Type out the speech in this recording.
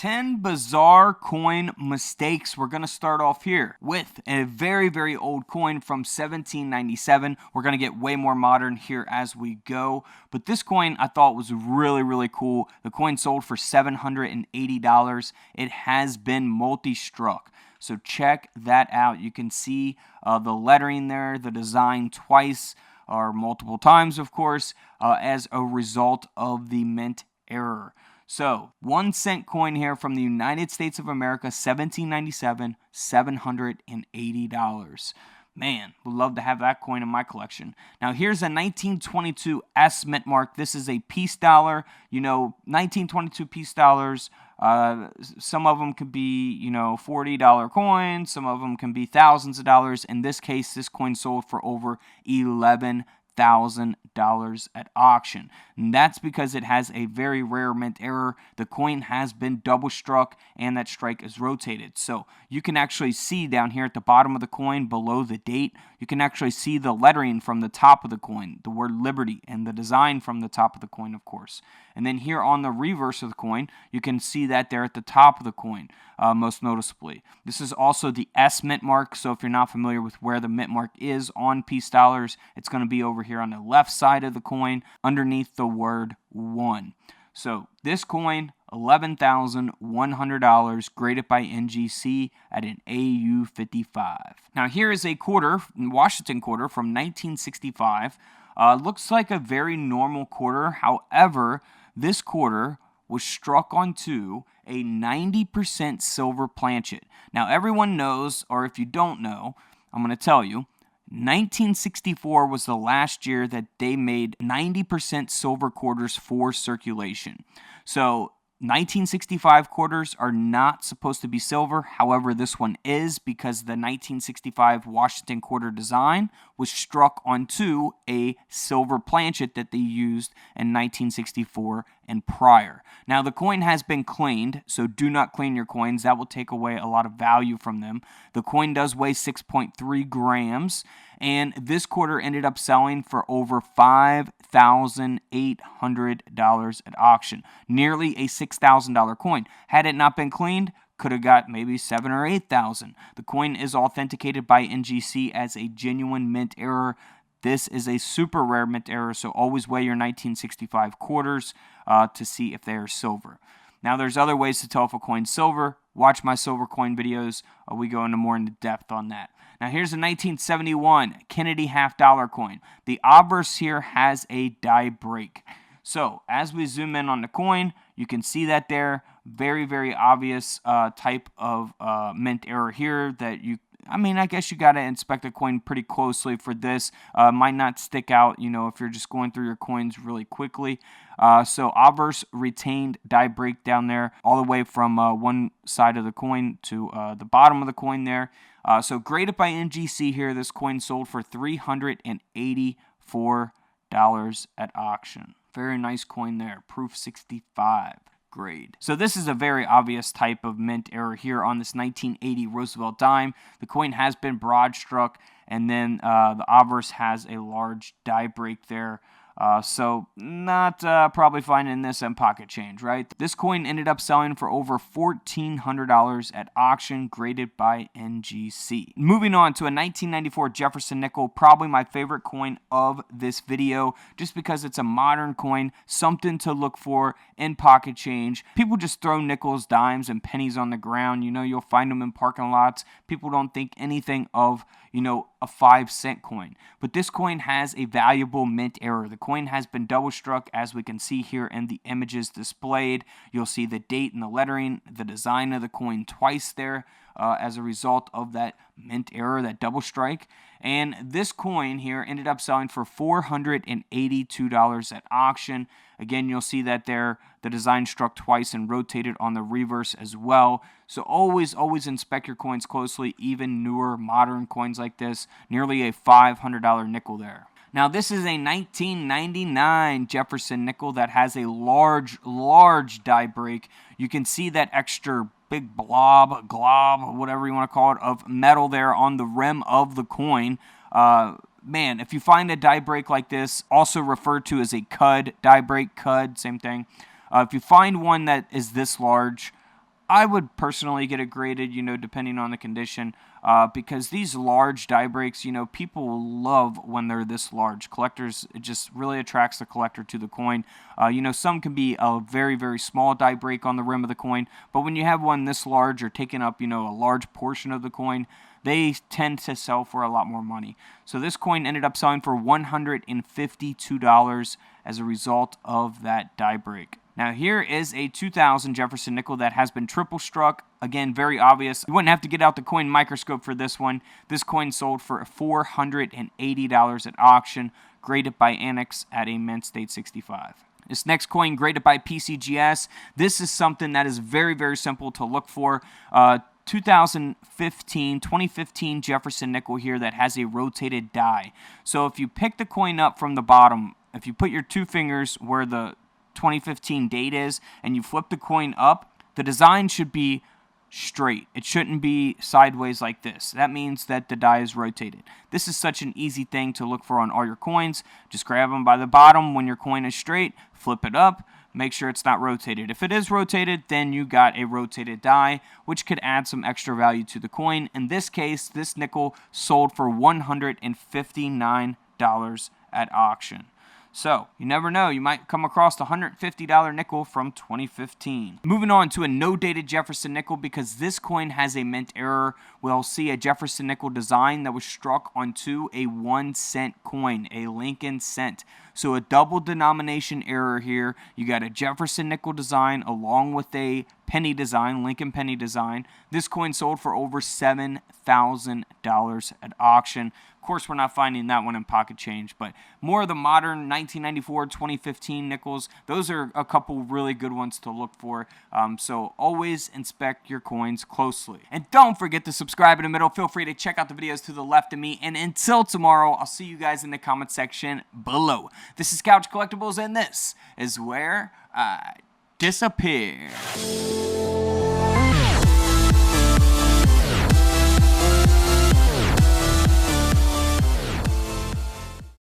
10 bizarre coin mistakes. We're going to start off here with a very, very old coin from 1797. We're going to get way more modern here as we go. But this coin I thought was really, really cool. The coin sold for $780. It has been multi-struck. So check that out. You can see the lettering there, the design twice or multiple times, of course, as a result of the mint error. So, 1 cent coin here from the United States of America, 1797, $780. Man, would love to have that coin in my collection. Now, here's a 1922 S mint mark. This is a peace dollar. You know, 1922 peace dollars, some of them could be, $40 coins. Some of them can be thousands of dollars. In this case, this coin sold for over $11,000 at auction. And that's because it has a very rare mint error. The coin has been double struck and that strike is rotated. So you can actually see down here at the bottom of the coin below the date, you can actually see the lettering from the top of the coin, the word Liberty, and the design from the top of the coin, of course. And then here on the reverse of the coin, you can see that there at the top of the coin, most noticeably. This is also the S mint mark, so if you're not familiar with where the mint mark is on peace dollars, it's going to be over here on the left side of the coin, underneath the word 1. So this coin, $11,100, graded by NGC at an AU 55. Now here is a quarter, Washington quarter from 1965. Looks like a very normal quarter. However, this quarter was struck onto a 90% silver planchet. Now everyone knows, or if you don't know, I'm going to tell you, 1964 was the last year that they made 90% silver quarters for circulation. So 1965 quarters are not supposed to be silver. However, this one is because the 1965 Washington quarter design was struck onto a silver planchet that they used in 1964 and prior. Now, the coin has been cleaned, so do not clean your coins. That will take away a lot of value from them. The coin does weigh 6.3 grams, and this quarter ended up selling for over $5,800 at auction. Nearly a $6,000 coin. Had it not been cleaned, could have got maybe $7,000 or $8,000. The coin is authenticated by NGC as a genuine mint error. This is a super rare mint error, so always weigh your 1965 quarters to see if they are silver. Now, there's other ways to tell if a coin's silver. Watch my silver coin videos. We go into more into depth on that. Now, here's a 1971 Kennedy half-dollar coin. The obverse here has a die break. So, as we zoom in on the coin, you can see that there. Very, very obvious type of mint error here that I guess you got to inspect the coin pretty closely for this. Might not stick out, if you're just going through your coins really quickly. So Obverse retained die break down there all the way from one side of the coin to the bottom of the coin there. So graded by NGC here, this coin sold for $384 at auction. Very nice coin there, proof 65. Grade. So this is a very obvious type of mint error here on this 1980 Roosevelt dime. The coin has been broad struck, and then the obverse has a large die break there. So not probably finding this in pocket change, right? This coin ended up selling for over $1,400 at auction, graded by NGC. Moving on to a 1994 Jefferson nickel, probably my favorite coin of this video, just because it's a modern coin, something to look for in pocket change. People just throw nickels, dimes, and pennies on the ground. You'll find them in parking lots. People don't think anything of, a 5-cent coin. But this coin has a valuable mint error. The coin has been double struck, as we can see here in the images displayed. You'll see the date and the lettering, the design of the coin twice there as a result of that mint error, that double strike. And this coin here ended up selling for $482 at auction. Again, you'll see that there, the design struck twice and rotated on the reverse as well. So always inspect your coins closely, even newer modern coins like this. Nearly a $500 nickel there. Now, this is a 1999 Jefferson nickel that has a large die break. You can see that extra big glob, whatever you want to call it, of metal there on the rim of the coin. Man, if you find a die break like this, also referred to as a cud die break, cud, same thing. If you find one that is this large, I would personally get it graded, depending on the condition, because these large die breaks, people love when they're this large. Collectors, it just really attracts the collector to the coin. Some can be a very, very small die break on the rim of the coin, but when you have one this large or taking up, a large portion of the coin, they tend to sell for a lot more money. So this coin ended up selling for $152 as a result of that die break. Now here is a 2000 Jefferson nickel that has been triple struck. Again, very obvious. You wouldn't have to get out the coin microscope for this one. This coin sold for $480 at auction, graded by Annex at a mint state 65. This next coin, graded by PCGS. This is something that is very, very simple to look for. 2015 Jefferson nickel here that has a rotated die. So if you pick the coin up from the bottom, if you put your two fingers where the 2015 date is and you flip the coin up, the design should be straight. It shouldn't be sideways like this. That means that the die is rotated. This is such an easy thing to look for on all your coins. Just grab them by the bottom when your coin is straight, flip it up, make sure it's not rotated. If it is rotated, then you got a rotated die, which could add some extra value to the coin. In this case, this nickel sold for $159 at auction. So, you never know, you might come across the $150 nickel from 2015. Moving on to a no-dated Jefferson nickel, because this coin has a mint error. We'll see a Jefferson nickel design that was struck onto a 1-cent coin, a Lincoln cent. So a double denomination error here. You got a Jefferson nickel design along with a penny design, Lincoln penny design. This coin sold for over $7,000 at auction. Of course, we're not finding that one in pocket change, but more of the modern 1994, 2015 nickels, those are a couple really good ones to look for. So always inspect your coins closely. And don't forget to subscribe in the middle. Feel free to check out the videos to the left of me. And until tomorrow, I'll see you guys in the comment section below. This is Couch Collectibles, and this is where I disappear.